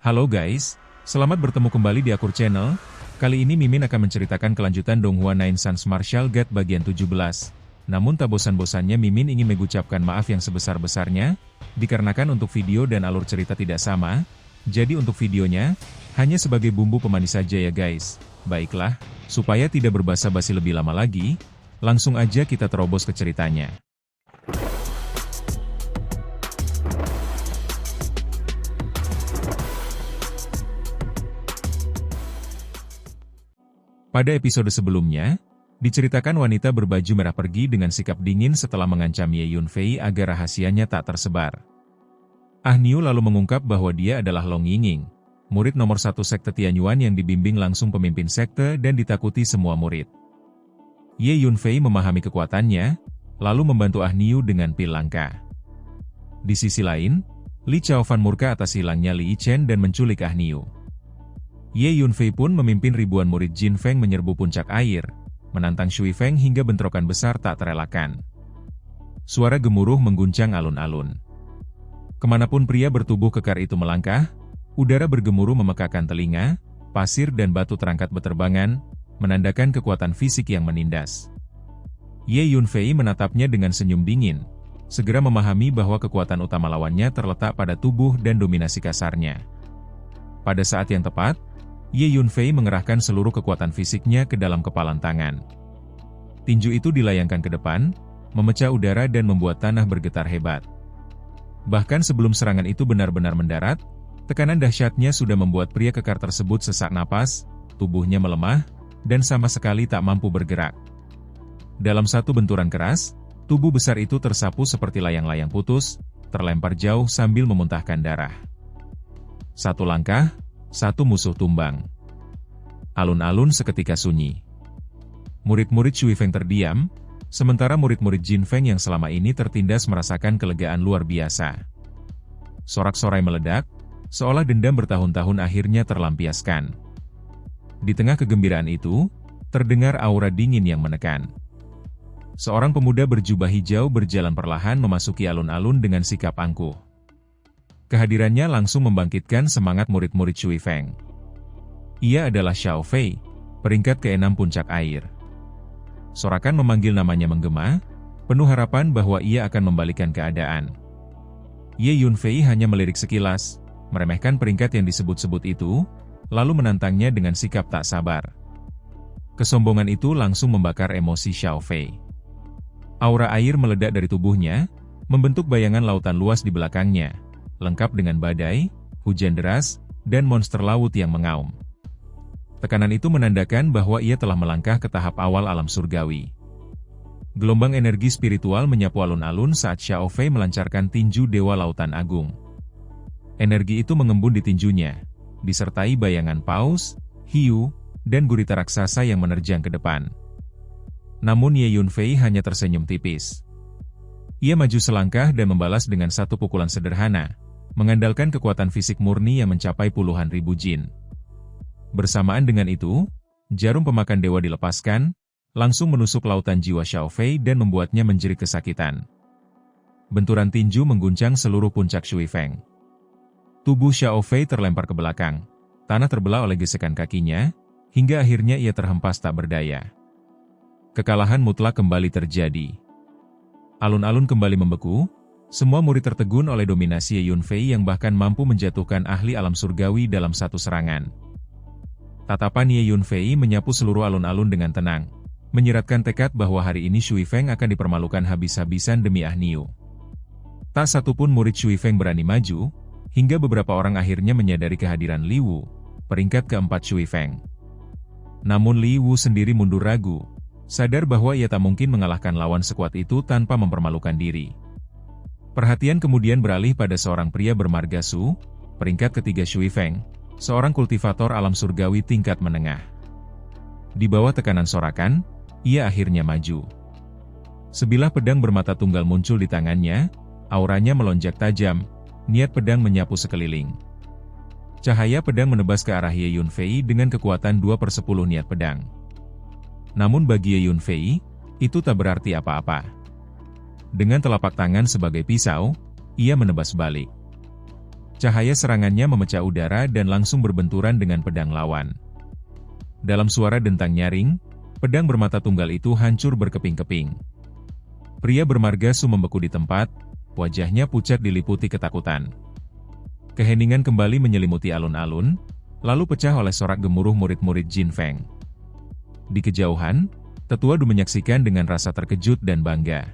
Halo guys, selamat bertemu kembali di Akur Channel. Kali ini Mimin akan menceritakan kelanjutan Donghua Nine Sons Martial Guard bagian 17. Namun tak bosan-bosannya Mimin ingin mengucapkan maaf yang sebesar-besarnya, dikarenakan untuk video dan alur cerita tidak sama. Jadi untuk videonya, hanya sebagai bumbu pemanis saja ya guys. Baiklah, supaya tidak berbasa-basi lebih lama lagi, langsung aja kita terobos ke ceritanya. Pada episode sebelumnya, diceritakan wanita berbaju merah pergi dengan sikap dingin setelah mengancam Ye Yunfei agar rahasianya tak tersebar. Ah Niu lalu mengungkap bahwa dia adalah Long Yingying, murid nomor 1 sekte Tianyuan yang dibimbing langsung pemimpin sekte dan ditakuti semua murid. Ye Yunfei memahami kekuatannya, lalu membantu Ah Niu dengan pil langka. Di sisi lain, Li Chaofan murka atas hilangnya Li Yichen dan menculik Ah Niu. Ye Yunfei pun memimpin ribuan murid Jin Feng menyerbu puncak air, menantang Shui Feng hingga bentrokan besar tak terelakkan. Suara gemuruh mengguncang alun-alun. Kemanapun pria bertubuh kekar itu melangkah, udara bergemuruh memekakan telinga, pasir dan batu terangkat beterbangan, menandakan kekuatan fisik yang menindas. Ye Yunfei menatapnya dengan senyum dingin, segera memahami bahwa kekuatan utama lawannya terletak pada tubuh dan dominasi kasarnya. Pada saat yang tepat, Ye Yunfei mengerahkan seluruh kekuatan fisiknya ke dalam kepalan tangan. Tinju itu dilayangkan ke depan, memecah udara dan membuat tanah bergetar hebat. Bahkan sebelum serangan itu benar-benar mendarat, tekanan dahsyatnya sudah membuat pria kekar tersebut sesak napas, tubuhnya melemah, dan sama sekali tak mampu bergerak. Dalam satu benturan keras, tubuh besar itu tersapu seperti layang-layang putus, terlempar jauh sambil memuntahkan darah. Satu langkah, satu musuh tumbang. Alun-alun seketika sunyi. Murid-murid Shui Feng terdiam, sementara murid-murid Jin Feng yang selama ini tertindas merasakan kelegaan luar biasa. Sorak-sorai meledak, seolah dendam bertahun-tahun akhirnya terlampiaskan. Di tengah kegembiraan itu, terdengar aura dingin yang menekan. Seorang pemuda berjubah hijau berjalan perlahan memasuki alun-alun dengan sikap angkuh. Kehadirannya langsung membangkitkan semangat murid-murid Shui Feng. Ia adalah Xiao Fei, peringkat ke-6 puncak air. Sorakan memanggil namanya menggema, penuh harapan bahwa ia akan membalikan keadaan. Ye Yunfei hanya melirik sekilas, meremehkan peringkat yang disebut-sebut itu, lalu menantangnya dengan sikap tak sabar. Kesombongan itu langsung membakar emosi Xiao Fei. Aura air meledak dari tubuhnya, membentuk bayangan lautan luas di belakangnya, lengkap dengan badai, hujan deras, dan monster laut yang mengaum. Tekanan itu menandakan bahwa ia telah melangkah ke tahap awal alam surgawi. Gelombang energi spiritual menyapu alun-alun saat Xiao Fei melancarkan tinju Dewa Lautan Agung. Energi itu mengembun di tinjunya, disertai bayangan paus, hiu, dan gurita raksasa yang menerjang ke depan. Namun Ye Yunfei hanya tersenyum tipis. Ia maju selangkah dan membalas dengan satu pukulan sederhana, mengandalkan kekuatan fisik murni yang mencapai puluhan ribu jin. Bersamaan dengan itu, jarum pemakan dewa dilepaskan, langsung menusuk lautan jiwa Xiao Fei dan membuatnya menjerit kesakitan. Benturan tinju mengguncang seluruh puncak Shui Feng. Tubuh Xiao Fei terlempar ke belakang, tanah terbelah oleh gesekan kakinya, hingga akhirnya ia terhempas tak berdaya. Kekalahan mutlak kembali terjadi. Alun-alun kembali membeku, semua murid tertegun oleh dominasi Ye Yunfei yang bahkan mampu menjatuhkan ahli alam surgawi dalam satu serangan. Tatapan Ye Yunfei menyapu seluruh alun-alun dengan tenang, menyiratkan tekad bahwa hari ini Shui Feng akan dipermalukan habis-habisan demi Ah Niu. Tak satupun murid Shui Feng berani maju, hingga beberapa orang akhirnya menyadari kehadiran Li Wu, peringkat keempat Shui Feng. Namun Li Wu sendiri mundur ragu, sadar bahwa ia tak mungkin mengalahkan lawan sekuat itu tanpa mempermalukan diri. Perhatian kemudian beralih pada seorang pria bermarga Su, peringkat ketiga Shui Feng, seorang kultivator alam surgawi tingkat menengah. Di bawah tekanan sorakan, ia akhirnya maju. Sebilah pedang bermata tunggal muncul di tangannya, auranya melonjak tajam, niat pedang menyapu sekeliling. Cahaya pedang menebas ke arah Ye Yunfei dengan kekuatan 2/10 niat pedang. Namun bagi Ye Yunfei, itu tak berarti apa-apa. Dengan telapak tangan sebagai pisau, ia menebas balik. Cahaya serangannya memecah udara dan langsung berbenturan dengan pedang lawan. Dalam suara dentang nyaring, pedang bermata tunggal itu hancur berkeping-keping. Pria bermarga Su membeku di tempat, wajahnya pucat diliputi ketakutan. Keheningan kembali menyelimuti alun-alun, lalu pecah oleh sorak gemuruh murid-murid Jin Feng. Di kejauhan, tetua Du menyaksikan dengan rasa terkejut dan bangga.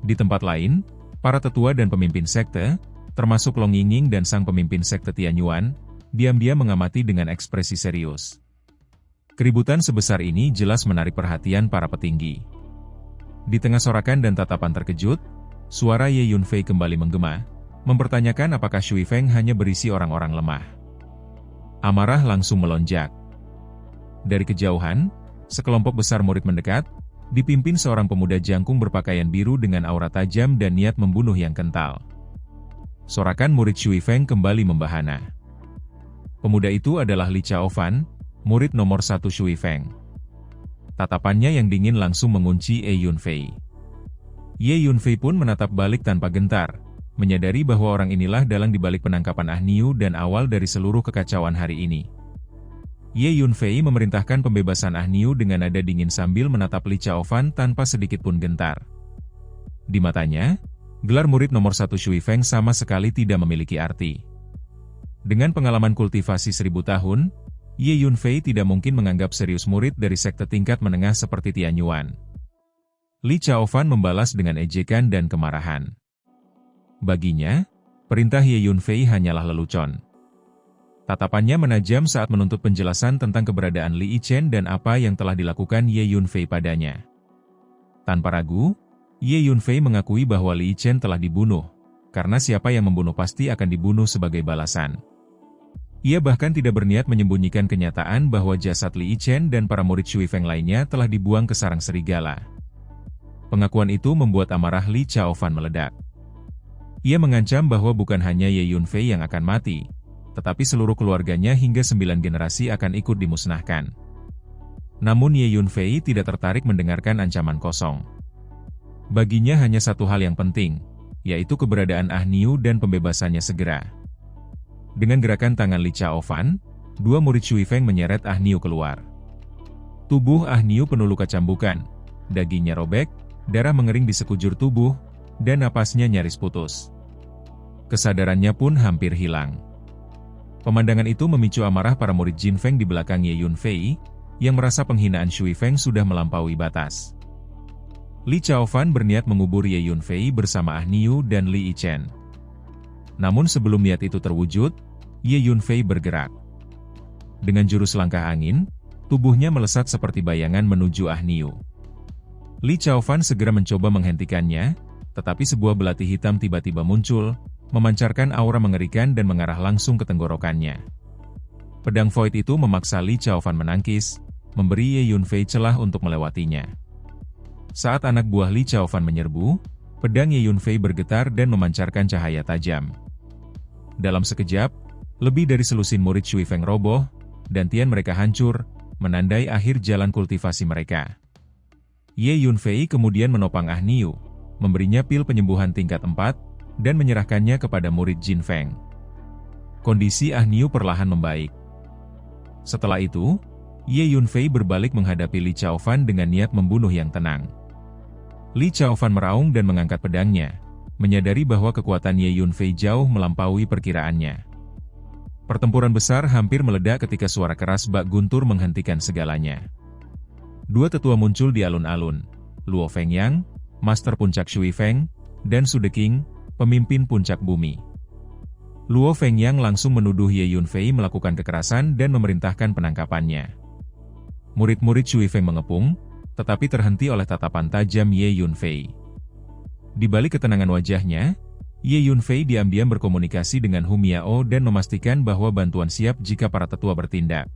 Di tempat lain, para tetua dan pemimpin sekte, termasuk Long Yingying dan sang pemimpin sekte Tianyuan, diam-diam mengamati dengan ekspresi serius. Keributan sebesar ini jelas menarik perhatian para petinggi. Di tengah sorakan dan tatapan terkejut, suara Ye Yunfei kembali menggema, mempertanyakan apakah Shui Feng hanya berisi orang-orang lemah. Amarah langsung melonjak. Dari kejauhan, sekelompok besar murid mendekat, dipimpin seorang pemuda jangkung berpakaian biru dengan aura tajam dan niat membunuh yang kental. Sorakan murid Shui Feng kembali membahana. Pemuda itu adalah Li Chaofan, murid nomor 1 Shui Feng. Tatapannya yang dingin langsung mengunci Ye Yunfei. Ye Yunfei pun menatap balik tanpa gentar, menyadari bahwa orang inilah dalang dibalik penangkapan Ah Niu dan awal dari seluruh kekacauan hari ini. Ye Yunfei memerintahkan pembebasan Ah Niu dengan nada dingin sambil menatap Li Chaofan tanpa sedikit pun gentar. Di matanya, gelar murid nomor 1 Shui Feng sama sekali tidak memiliki arti. Dengan pengalaman kultivasi 1000 tahun, Ye Yunfei tidak mungkin menganggap serius murid dari sekte tingkat menengah seperti Tianyuan. Li Chaofan membalas dengan ejekan dan kemarahan. Baginya, perintah Ye Yunfei hanyalah lelucon. Tatapannya menajam saat menuntut penjelasan tentang keberadaan Li Yichen dan apa yang telah dilakukan Ye Yunfei padanya. Tanpa ragu, Ye Yunfei mengakui bahwa Li Yichen telah dibunuh, karena siapa yang membunuh pasti akan dibunuh sebagai balasan. Ia bahkan tidak berniat menyembunyikan kenyataan bahwa jasad Li Yichen dan para murid Shui Feng lainnya telah dibuang ke sarang serigala. Pengakuan itu membuat amarah Li Chaofan meledak. Ia mengancam bahwa bukan hanya Ye Yunfei yang akan mati, tetapi seluruh keluarganya hingga 9 generasi akan ikut dimusnahkan. Namun Ye Yunfei tidak tertarik mendengarkan ancaman kosong. Baginya hanya satu hal yang penting, yaitu keberadaan Ah Niu dan pembebasannya segera. Dengan gerakan tangan Li Chaofan, dua murid Shui Feng menyeret Ah Niu keluar. Tubuh Ah Niu penuh luka cambukan, dagingnya robek, darah mengering di sekujur tubuh, dan napasnya nyaris putus. Kesadarannya pun hampir hilang. Pemandangan itu memicu amarah para murid Jin Feng di belakang Ye Yunfei, yang merasa penghinaan Shui Feng sudah melampaui batas. Li Chaofan berniat mengubur Ye Yunfei bersama Ah Niu dan Li Yichen. Namun sebelum niat itu terwujud, Ye Yunfei bergerak. Dengan jurus langkah angin, tubuhnya melesat seperti bayangan menuju Ah Niu. Li Chaofan segera mencoba menghentikannya, tetapi sebuah belati hitam tiba-tiba muncul, memancarkan aura mengerikan dan mengarah langsung ke tenggorokannya. Pedang void itu memaksa Li Chaofan menangkis, memberi Ye Yunfei celah untuk melewatinya. Saat anak buah Li Chaofan menyerbu, pedang Ye Yunfei bergetar dan memancarkan cahaya tajam. Dalam sekejap, lebih dari selusin murid Shui Feng roboh, dan tian mereka hancur, menandai akhir jalan kultivasi mereka. Ye Yunfei kemudian menopang Ah Niu, memberinya pil penyembuhan tingkat 4, dan menyerahkannya kepada murid Jin Feng. Kondisi Ah Niu perlahan membaik. Setelah itu, Ye Yunfei berbalik menghadapi Li Chaofan dengan niat membunuh yang tenang. Li Chaofan meraung dan mengangkat pedangnya, menyadari bahwa kekuatan Ye Yunfei jauh melampaui perkiraannya. Pertempuran besar hampir meledak ketika suara keras bak guntur menghentikan segalanya. Dua tetua muncul di alun-alun, Luo Fengyang, Master Puncak Shui Feng, dan Su Deqing, pemimpin puncak bumi. Luo Fengyang langsung menuduh Ye Yunfei melakukan kekerasan dan memerintahkan penangkapannya. Murid-murid Shui Feng mengepung, tetapi terhenti oleh tatapan tajam Ye Yunfei. Di balik ketenangan wajahnya, Ye Yunfei diam-diam berkomunikasi dengan Hu Miao dan memastikan bahwa bantuan siap jika para tetua bertindak.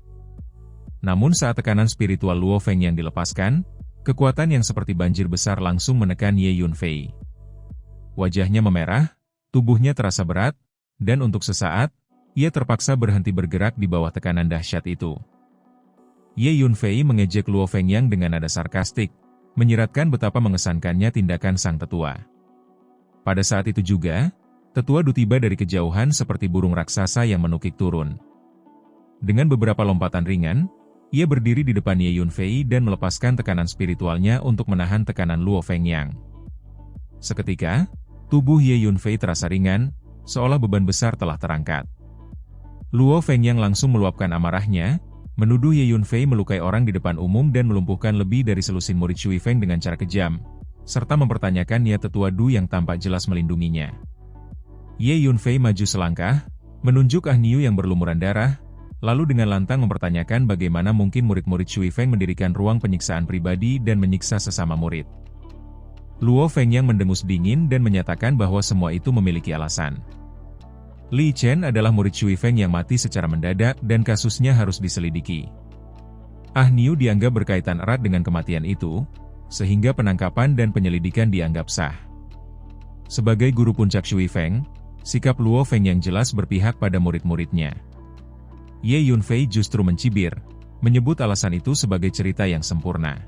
Namun saat tekanan spiritual Luo Fengyang dilepaskan, kekuatan yang seperti banjir besar langsung menekan Ye Yunfei. Wajahnya memerah, tubuhnya terasa berat, dan untuk sesaat, ia terpaksa berhenti bergerak di bawah tekanan dahsyat itu. Ye Yunfei mengejek Luo Fengyang dengan nada sarkastik, menyiratkan betapa mengesankannya tindakan sang tetua. Pada saat itu juga, Tetua Du tiba dari kejauhan seperti burung raksasa yang menukik turun. Dengan beberapa lompatan ringan, ia berdiri di depan Ye Yunfei dan melepaskan tekanan spiritualnya untuk menahan tekanan Luo Fengyang. Seketika, tubuh Ye Yunfei terasa ringan, seolah beban besar telah terangkat. Luo Fengyang langsung meluapkan amarahnya, menuduh Ye Yunfei melukai orang di depan umum dan melumpuhkan lebih dari selusin murid Shui Feng dengan cara kejam, serta mempertanyakan niat Tetua Du yang tampak jelas melindunginya. Ye Yunfei maju selangkah, menunjuk Ah Niu yang berlumuran darah, lalu dengan lantang mempertanyakan bagaimana mungkin murid-murid Shui Feng mendirikan ruang penyiksaan pribadi dan menyiksa sesama murid. Luo Fengyang mendengus dingin dan menyatakan bahwa semua itu memiliki alasan. Li Chen adalah murid Shui Feng yang mati secara mendadak dan kasusnya harus diselidiki. Ah Niu dianggap berkaitan erat dengan kematian itu, sehingga penangkapan dan penyelidikan dianggap sah. Sebagai guru puncak Shui Feng, sikap Luo Fengyang jelas berpihak pada murid-muridnya. Ye Yunfei justru mencibir, menyebut alasan itu sebagai cerita yang sempurna.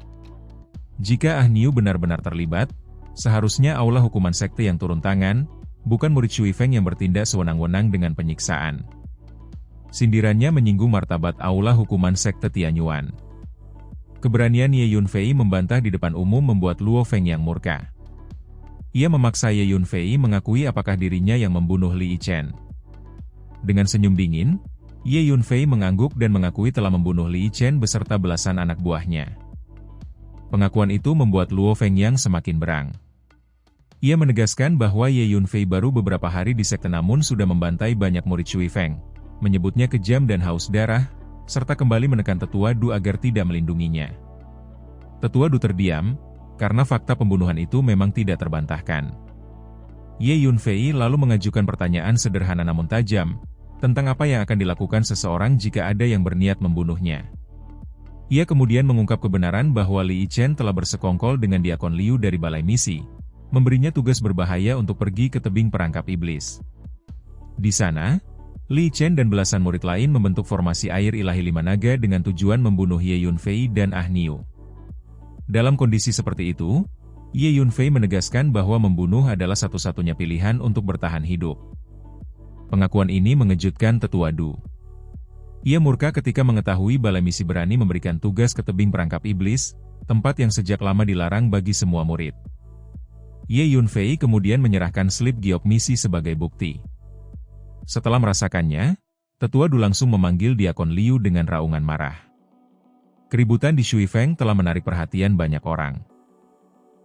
Jika Ah Niu benar-benar terlibat, seharusnya aula hukuman sekte yang turun tangan, bukan murid Shui Feng yang bertindak sewenang-wenang dengan penyiksaan. Sindirannya menyinggung martabat aula hukuman sekte Tianyuan. Keberanian Ye Yunfei membantah di depan umum membuat Luo Fengyang murka. Ia memaksa Ye Yunfei mengakui apakah dirinya yang membunuh Li Chen. Dengan senyum dingin, Ye Yunfei mengangguk dan mengakui telah membunuh Li Chen beserta belasan anak buahnya. Pengakuan itu membuat Luo Fengyang semakin berang. Ia menegaskan bahwa Ye Yunfei baru beberapa hari di sekte namun sudah membantai banyak murid Shui Feng, menyebutnya kejam dan haus darah, serta kembali menekan Tetua Du agar tidak melindunginya. Tetua Du terdiam, karena fakta pembunuhan itu memang tidak terbantahkan. Ye Yunfei lalu mengajukan pertanyaan sederhana namun tajam, tentang apa yang akan dilakukan seseorang jika ada yang berniat membunuhnya. Ia kemudian mengungkap kebenaran bahwa Li Chen telah bersekongkol dengan Diakon Liu dari Balai Misi, memberinya tugas berbahaya untuk pergi ke tebing perangkap iblis. Di sana, Li Chen dan belasan murid lain membentuk formasi air ilahi lima naga dengan tujuan membunuh Ye Yunfei dan Ah Niu. Dalam kondisi seperti itu, Ye Yunfei menegaskan bahwa membunuh adalah satu-satunya pilihan untuk bertahan hidup. Pengakuan ini mengejutkan Tetua Du. Ia murka ketika mengetahui Balai Misi berani memberikan tugas ke tebing perangkap iblis, tempat yang sejak lama dilarang bagi semua murid. Ye Yunfei kemudian menyerahkan slip giok misi sebagai bukti. Setelah merasakannya, Tetua Du langsung memanggil Diakon Liu dengan raungan marah. Keributan di Shui Feng telah menarik perhatian banyak orang.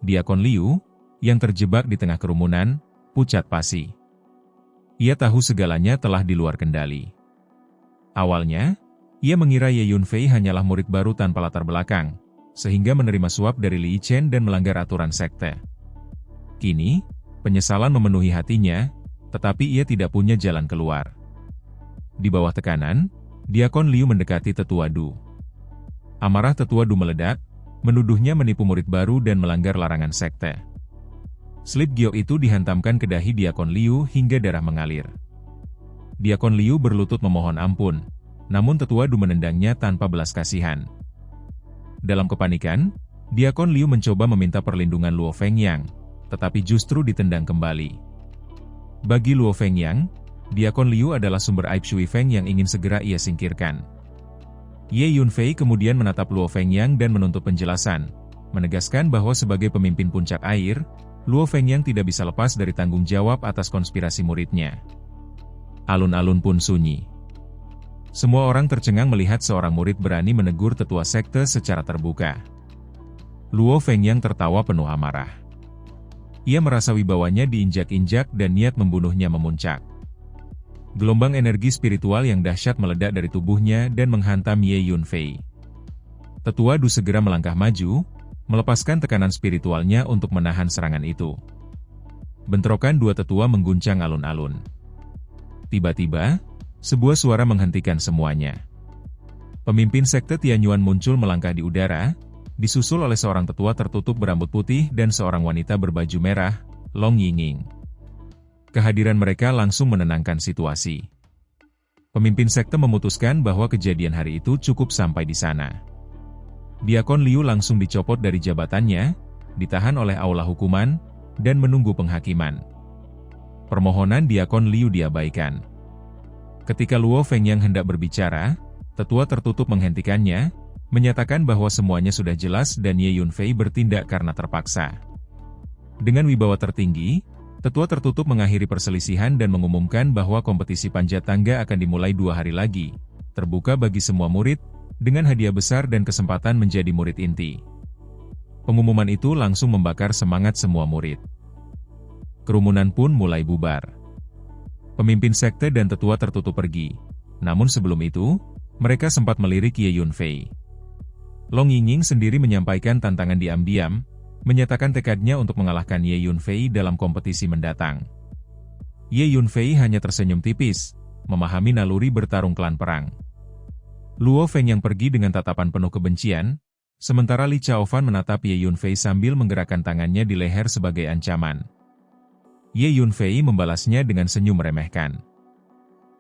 Diakon Liu, yang terjebak di tengah kerumunan, pucat pasi. Ia tahu segalanya telah di luar kendali. Awalnya, ia mengira Ye Yunfei hanyalah murid baru tanpa latar belakang, sehingga menerima suap dari Li Chen dan melanggar aturan sekte. Kini, penyesalan memenuhi hatinya, tetapi ia tidak punya jalan keluar. Di bawah tekanan, Diakon Liu mendekati Tetua Du. Amarah Tetua Du meledak, menuduhnya menipu murid baru dan melanggar larangan sekte. Slip giok itu dihantamkan ke dahi Diakon Liu hingga darah mengalir. Diakon Liu berlutut memohon ampun, namun Tetua Du menendangnya tanpa belas kasihan. Dalam kepanikan, Diakon Liu mencoba meminta perlindungan Luo Fengyang, tetapi justru ditendang kembali. Bagi Luo Fengyang, Diakon Liu adalah sumber aib Shui Feng yang ingin segera ia singkirkan. Ye Yunfei kemudian menatap Luo Fengyang dan menuntut penjelasan, menegaskan bahwa sebagai pemimpin puncak air, Luo Fengyang tidak bisa lepas dari tanggung jawab atas konspirasi muridnya. Alun-alun pun sunyi. Semua orang tercengang melihat seorang murid berani menegur tetua sekte secara terbuka. Luo Fengyang tertawa penuh amarah. Ia merasa wibawanya diinjak-injak dan niat membunuhnya memuncak. Gelombang energi spiritual yang dahsyat meledak dari tubuhnya dan menghantam Ye Yunfei. Tetua Du segera melangkah maju, melepaskan tekanan spiritualnya untuk menahan serangan itu. Bentrokan dua tetua mengguncang alun-alun. Tiba-tiba, sebuah suara menghentikan semuanya. Pemimpin sekte Tianyuan muncul melangkah di udara, disusul oleh seorang tetua tertutup berambut putih dan seorang wanita berbaju merah, Long Yinging. Kehadiran mereka langsung menenangkan situasi. Pemimpin sekte memutuskan bahwa kejadian hari itu cukup sampai di sana. Diakon Liu langsung dicopot dari jabatannya, ditahan oleh aula hukuman, dan menunggu penghakiman. Permohonan Diakon Liu diabaikan. Ketika Luo Fengyang hendak berbicara, tetua tertutup menghentikannya, menyatakan bahwa semuanya sudah jelas dan Ye Yunfei bertindak karena terpaksa. Dengan wibawa tertinggi, tetua tertutup mengakhiri perselisihan dan mengumumkan bahwa kompetisi panjat tangga akan dimulai 2 hari lagi, terbuka bagi semua murid, dengan hadiah besar dan kesempatan menjadi murid inti. Pengumuman itu langsung membakar semangat semua murid. Kerumunan pun mulai bubar. Pemimpin sekte dan tetua tertutup pergi. Namun sebelum itu, mereka sempat melirik Ye Yunfei. Long Yingying sendiri menyampaikan tantangan diam-diam, menyatakan tekadnya untuk mengalahkan Ye Yunfei dalam kompetisi mendatang. Ye Yunfei hanya tersenyum tipis, memahami naluri bertarung klan perang. Luo Fengyang pergi dengan tatapan penuh kebencian, sementara Li Chaofan menatap Ye Yunfei sambil menggerakkan tangannya di leher sebagai ancaman. Ye Yunfei membalasnya dengan senyum meremehkan.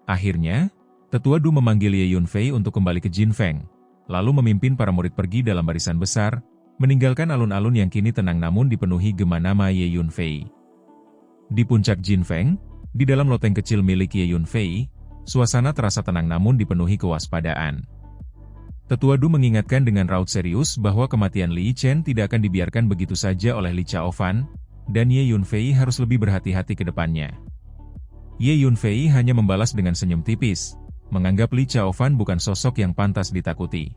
Akhirnya, tetua Du memanggil Ye Yunfei untuk kembali ke Jinfeng, lalu memimpin para murid pergi dalam barisan besar, meninggalkan alun-alun yang kini tenang namun dipenuhi gema nama Ye Yunfei. Di puncak Jinfeng, di dalam loteng kecil milik Ye Yunfei, suasana terasa tenang namun dipenuhi kewaspadaan. Tetua Du mengingatkan dengan raut serius bahwa kematian Li Chen tidak akan dibiarkan begitu saja oleh Li Chaofan, dan Ye Yunfei harus lebih berhati-hati ke depannya. Ye Yunfei hanya membalas dengan senyum tipis, menganggap Li Chaofan bukan sosok yang pantas ditakuti.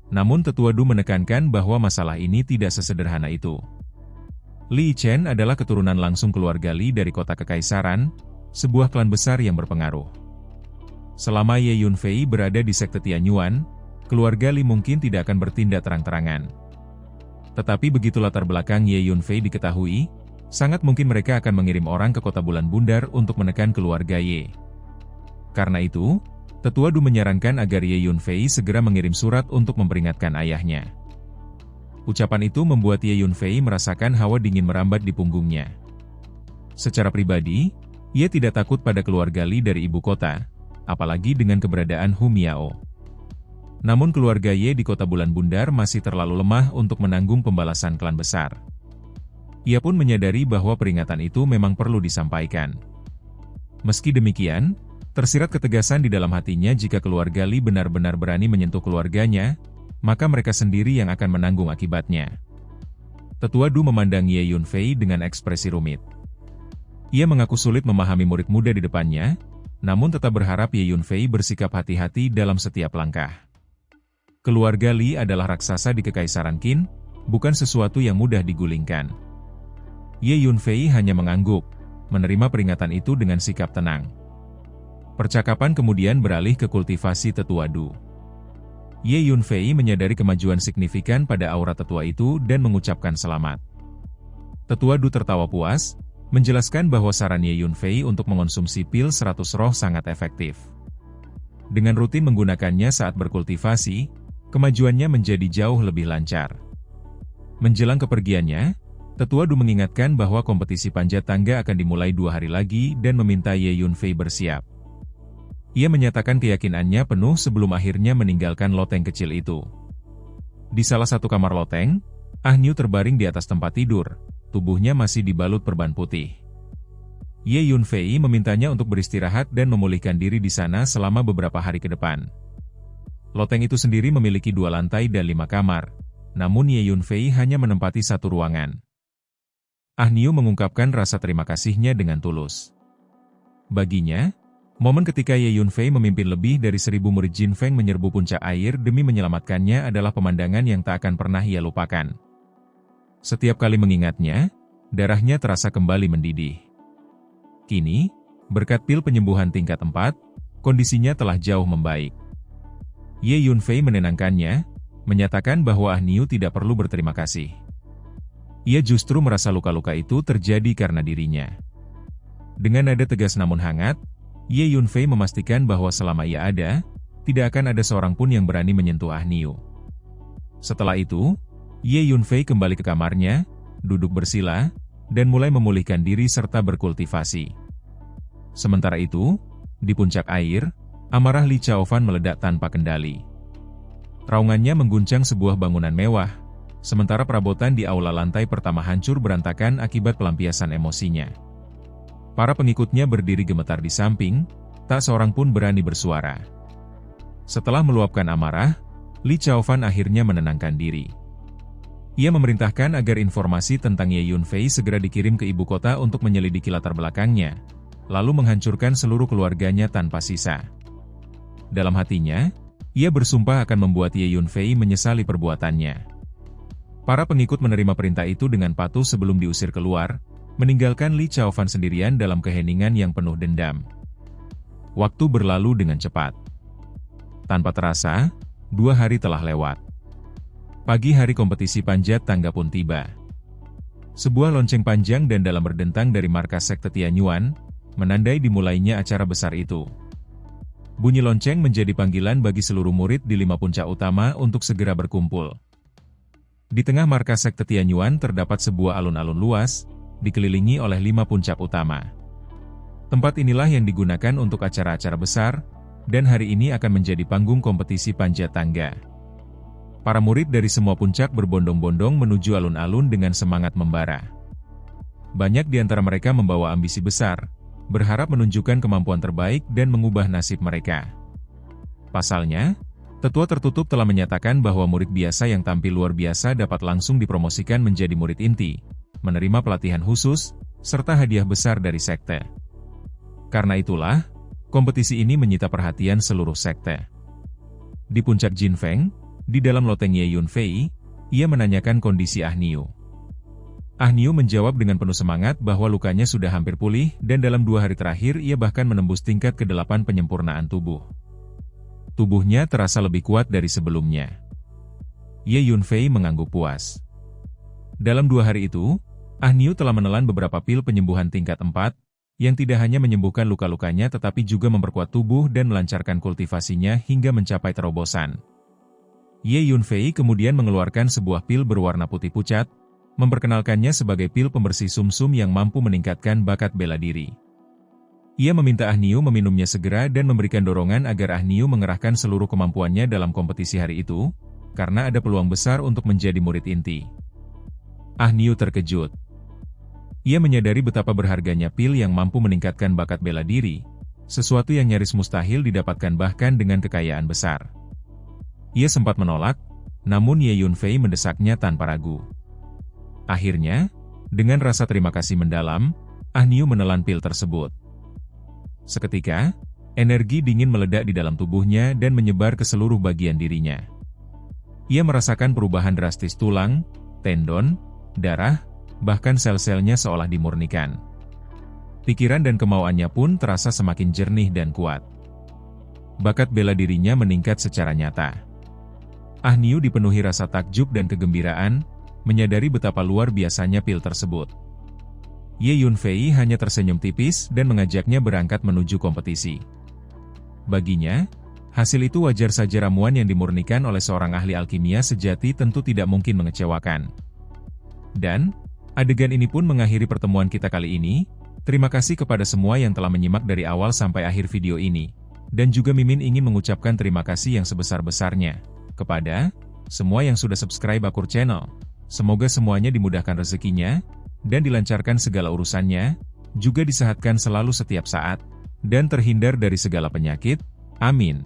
Namun tetua Du menekankan bahwa masalah ini tidak sesederhana itu. Li Chen adalah keturunan langsung keluarga Li dari kota kekaisaran, sebuah klan besar yang berpengaruh. Selama Ye Yunfei berada di sekte Tianyuan, keluarga Li mungkin tidak akan bertindak terang-terangan. Tetapi begitu latar belakang Ye Yunfei diketahui, sangat mungkin mereka akan mengirim orang ke kota Bulan Bundar untuk menekan keluarga Ye. Karena itu, tetua Du menyarankan agar Ye Yunfei segera mengirim surat untuk memperingatkan ayahnya. Ucapan itu membuat Ye Yunfei merasakan hawa dingin merambat di punggungnya. Secara pribadi, ia tidak takut pada keluarga Li dari ibu kota, apalagi dengan keberadaan Hu Miao. Namun keluarga Ye di kota Bulan Bundar masih terlalu lemah untuk menanggung pembalasan klan besar. Ia pun menyadari bahwa peringatan itu memang perlu disampaikan. Meski demikian, tersirat ketegasan di dalam hatinya jika keluarga Li benar-benar berani menyentuh keluarganya, maka mereka sendiri yang akan menanggung akibatnya. Tetua Du memandang Ye Yunfei dengan ekspresi rumit. Ia mengaku sulit memahami murid muda di depannya, namun tetap berharap Ye Yunfei bersikap hati-hati dalam setiap langkah. Keluarga Li adalah raksasa di Kekaisaran Qin, bukan sesuatu yang mudah digulingkan. Ye Yunfei hanya mengangguk, menerima peringatan itu dengan sikap tenang. Percakapan kemudian beralih ke kultivasi tetua Du. Ye Yunfei menyadari kemajuan signifikan pada aura tetua itu dan mengucapkan selamat. Tetua Du tertawa puas, menjelaskan bahwa saran Ye Yunfei untuk mengonsumsi pil 100 roh sangat efektif. Dengan rutin menggunakannya saat berkultivasi, kemajuannya menjadi jauh lebih lancar. Menjelang kepergiannya, tetua Du mengingatkan bahwa kompetisi panjat tangga akan dimulai 2 hari lagi dan meminta Ye Yunfei bersiap. Ia menyatakan keyakinannya penuh sebelum akhirnya meninggalkan loteng kecil itu. Di salah satu kamar loteng, Ah Niu terbaring di atas tempat tidur, tubuhnya masih dibalut perban putih. Ye Yunfei memintanya untuk beristirahat dan memulihkan diri di sana selama beberapa hari ke depan. Loteng itu sendiri memiliki 2 lantai dan 5 kamar, namun Ye Yunfei hanya menempati 1 ruangan. Ah Niu mengungkapkan rasa terima kasihnya dengan tulus. Baginya, momen ketika Ye Yunfei memimpin lebih dari 1000 murid Jinfeng menyerbu puncak air demi menyelamatkannya adalah pemandangan yang tak akan pernah ia lupakan. Setiap kali mengingatnya, darahnya terasa kembali mendidih. Kini, berkat pil penyembuhan tingkat 4, kondisinya telah jauh membaik. Ye Yunfei menenangkannya, menyatakan bahwa Ah Niu tidak perlu berterima kasih. Ia justru merasa luka-luka itu terjadi karena dirinya. Dengan nada tegas namun hangat, Ye Yunfei memastikan bahwa selama ia ada, tidak akan ada seorang pun yang berani menyentuh Ah Niu. Setelah itu, Ye Yunfei kembali ke kamarnya, duduk bersila, dan mulai memulihkan diri serta berkultivasi. Sementara itu, di puncak air, amarah Li Chaofan meledak tanpa kendali. Raungannya mengguncang sebuah bangunan mewah, sementara perabotan di aula lantai pertama hancur berantakan akibat pelampiasan emosinya. Para pengikutnya berdiri gemetar di samping, tak seorang pun berani bersuara. Setelah meluapkan amarah, Li Chaofan akhirnya menenangkan diri. Ia memerintahkan agar informasi tentang Ye Yunfei segera dikirim ke ibu kota untuk menyelidiki latar belakangnya, lalu menghancurkan seluruh keluarganya tanpa sisa. Dalam hatinya, ia bersumpah akan membuat Ye Yunfei menyesali perbuatannya. Para pengikut menerima perintah itu dengan patuh sebelum diusir keluar, meninggalkan Li Chaofan sendirian dalam keheningan yang penuh dendam. Waktu berlalu dengan cepat. Tanpa terasa, 2 hari telah lewat. Pagi hari kompetisi panjat tangga pun tiba. Sebuah lonceng panjang dan dalam berdentang dari markas sekte Tianyuan, menandai dimulainya acara besar itu. Bunyi lonceng menjadi panggilan bagi seluruh murid di 5 puncak utama untuk segera berkumpul. Di tengah markas sekte Tianyuan terdapat sebuah alun-alun luas, dikelilingi oleh 5 puncak utama. Tempat inilah yang digunakan untuk acara-acara besar, dan hari ini akan menjadi panggung kompetisi panjat tangga. Para murid dari semua puncak berbondong-bondong menuju alun-alun dengan semangat membara. Banyak di antara mereka membawa ambisi besar, berharap menunjukkan kemampuan terbaik dan mengubah nasib mereka. Pasalnya, tetua tertutup telah menyatakan bahwa murid biasa yang tampil luar biasa dapat langsung dipromosikan menjadi murid inti, menerima pelatihan khusus, serta hadiah besar dari sekte. Karena itulah, kompetisi ini menyita perhatian seluruh sekte. Di puncak Jinfeng, di dalam loteng Ye Yunfei, ia menanyakan kondisi Ah Niu. Ah Niu menjawab dengan penuh semangat bahwa lukanya sudah hampir pulih dan dalam 2 hari terakhir ia bahkan menembus tingkat ke-8 penyempurnaan tubuh. Tubuhnya terasa lebih kuat dari sebelumnya. Ye Yunfei mengangguk puas. Dalam 2 hari itu, Ah Niu telah menelan beberapa pil penyembuhan tingkat 4, yang tidak hanya menyembuhkan luka-lukanya tetapi juga memperkuat tubuh dan melancarkan kultivasinya hingga mencapai terobosan. Ye Yunfei kemudian mengeluarkan sebuah pil berwarna putih pucat, memperkenalkannya sebagai pil pembersih sumsum yang mampu meningkatkan bakat bela diri. Ia meminta Ah Niu meminumnya segera dan memberikan dorongan agar Ah Niu mengerahkan seluruh kemampuannya dalam kompetisi hari itu, karena ada peluang besar untuk menjadi murid inti. Ah Niu terkejut. Ia menyadari betapa berharganya pil yang mampu meningkatkan bakat bela diri, sesuatu yang nyaris mustahil didapatkan bahkan dengan kekayaan besar. Ia sempat menolak, namun Ye Yunfei mendesaknya tanpa ragu. Akhirnya, dengan rasa terima kasih mendalam, Ah Niu menelan pil tersebut. Seketika, energi dingin meledak di dalam tubuhnya dan menyebar ke seluruh bagian dirinya. Ia merasakan perubahan drastis tulang, tendon, darah, bahkan sel-selnya seolah dimurnikan. Pikiran dan kemauannya pun terasa semakin jernih dan kuat. Bakat bela dirinya meningkat secara nyata. Ah Niu dipenuhi rasa takjub dan kegembiraan, menyadari betapa luar biasanya pil tersebut. Ye Yunfei hanya tersenyum tipis dan mengajaknya berangkat menuju kompetisi. Baginya, hasil itu wajar saja. Ramuan yang dimurnikan oleh seorang ahli alkimia sejati tentu tidak mungkin mengecewakan. Dan, adegan ini pun mengakhiri pertemuan kita kali ini. Terima kasih kepada semua yang telah menyimak dari awal sampai akhir video ini. Dan juga Mimin ingin mengucapkan terima kasih yang sebesar-besarnya kepada semua yang sudah subscribe Akur Channel. Semoga semuanya dimudahkan rezekinya, dan dilancarkan segala urusannya, juga disehatkan selalu setiap saat, dan terhindar dari segala penyakit. Amin.